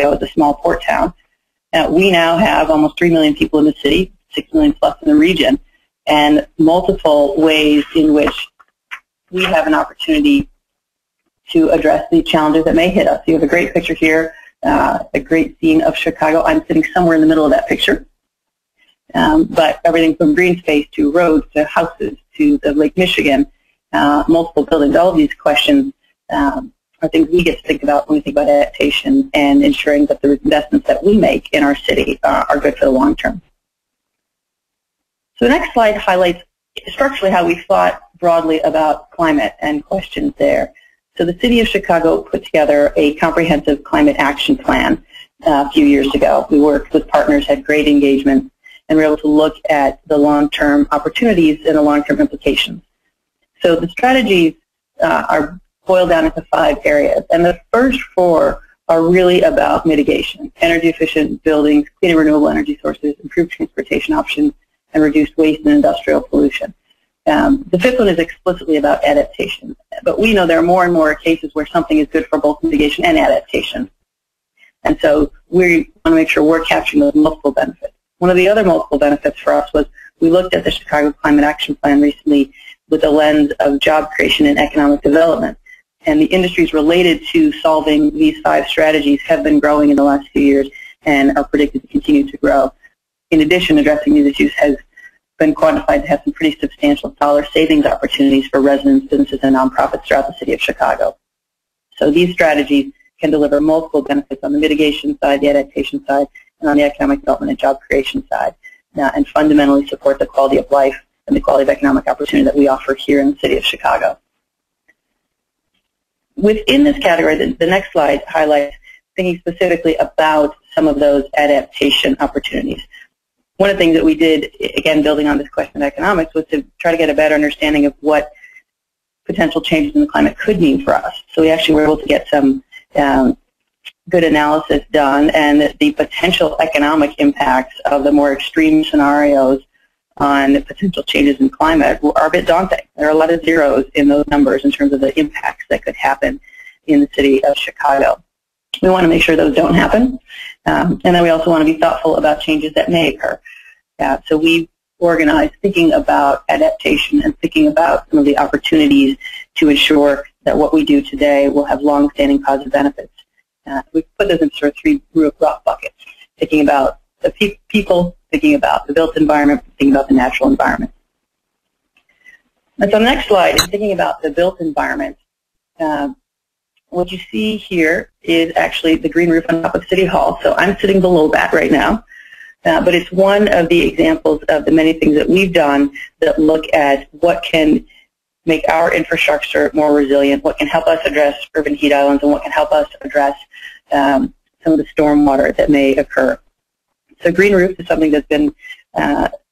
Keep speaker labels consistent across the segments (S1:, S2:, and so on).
S1: Chicago is a small port town. We now have almost 3 million people in the city, 6 million plus in the region, and multiple ways in which we have an opportunity to address the challenges that may hit us. You have a great picture here, a great scene of Chicago. I'm sitting somewhere in the middle of that picture. But everything from green space to roads to houses to the Lake Michigan, multiple buildings, all of these questions are things we get to think about when we think about adaptation and ensuring that the investments that we make in our city are good for the long term. So the next slide highlights structurally how we thought broadly about climate and questions there. So the City of Chicago put together a comprehensive climate action plan a few years ago. We worked with partners, had great engagement, and were able to look at the long-term opportunities and the long-term implications. So the strategies are boiled down into 5 areas, and the first 4 are really about mitigation: energy-efficient buildings, clean and renewable energy sources, improved transportation options, and reduced waste and industrial pollution. The 5th one is explicitly about adaptation, but we know there are more and more cases where something is good for both mitigation and adaptation. And so we want to make sure we're capturing those multiple benefits. One of the other multiple benefits for us was we looked at the Chicago Climate Action Plan recently with a lens of job creation and economic development. And the industries related to solving these 5 strategies have been growing in the last few years and are predicted to continue to grow. In addition, addressing these issues has been quantified to have some pretty substantial dollar savings opportunities for residents, businesses, and nonprofits throughout the city of Chicago. So these strategies can deliver multiple benefits on the mitigation side, the adaptation side, and on the economic development and job creation side, and fundamentally support the quality of life and the quality of economic opportunity that we offer here in the city of Chicago. Within this category, the next slide highlights thinking specifically about some of those adaptation opportunities. One of the things that we did, again, building on this question of economics, was to try to get a better understanding of what potential changes in the climate could mean for us. So we actually were able to get some good analysis done, and the potential economic impacts of the more extreme scenarios on potential changes in climate are a bit daunting. There are a lot of zeros in those numbers in terms of the impacts that could happen in the city of Chicago. We want to make sure those don't happen, and then we also want to be thoughtful about changes that may occur. So we organized thinking about adaptation and thinking about some of the opportunities to ensure that what we do today will have long-standing positive benefits. We put those into sort of 3 broad buckets, thinking about the people, thinking about the built environment, thinking about the natural environment. And so the next slide is thinking about the built environment. What you see here is actually the green roof on top of City Hall. So I'm sitting below that right now. But it's one of the examples of the many things that we've done that look at what can make our infrastructure more resilient, what can help us address urban heat islands, and what can help us address some of the stormwater that may occur. So green roof is something that's been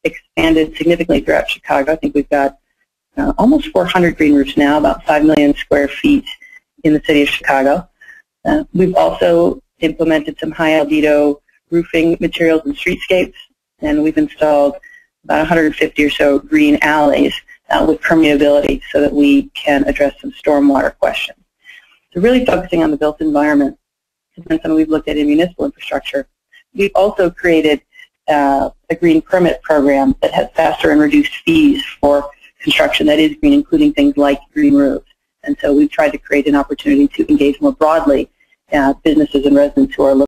S1: expanded significantly throughout Chicago. I think we've got almost 400 green roofs now, about 5 million square feet in the city of Chicago. We've also implemented some high albedo roofing materials and streetscapes, and we've installed about 150 or so green alleys with permeability so that we can address some stormwater questions. So really focusing on the built environment has been something we've looked at in municipal infrastructure. We've also created a green permit program that has faster and reduced fees for construction that is green, including things like green roofs. And so we've tried to create an opportunity to engage more broadly businesses and residents who are looking